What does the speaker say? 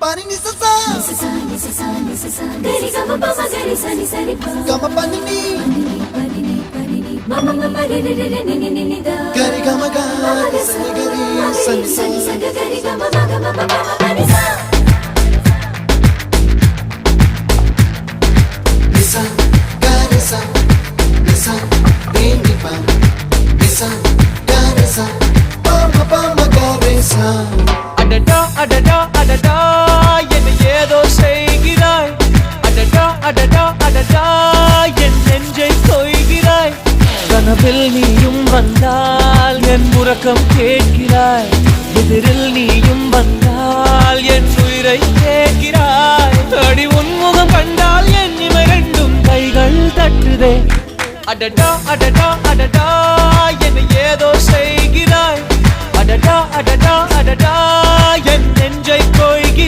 pani ni sa gari gama pa ma gari sa ni pa gama pani ni mama mama re re re ni ni ni da gari gama ga sa ni gari sa ni sa gari gama ma gama pa ma pani sa nisa gari sa nisa ni pa nisa gari sa pa ma gari sa அடடா அடடா அடடா என்ன ஏதோ செய்கிறாய் அடடா அடடா அடடா என் நெஞ்சை கொய்கிறாய் கனவில் நீயும் வந்தால் என் உறக்கம் கேட்கிறாய் எதிரில் நீயும் வந்தால் என் உயிரை கேட்கிறாய் அடி உன்முகம் கண்டால் என் இமை ரெண்டும் கைகள் தட்டுதே அடடா அடடா அடடா என்ன ஏதோ செய்கிறாய் அடடா அடடா அடடா என் நெஞ்சை கொய்கிறாய்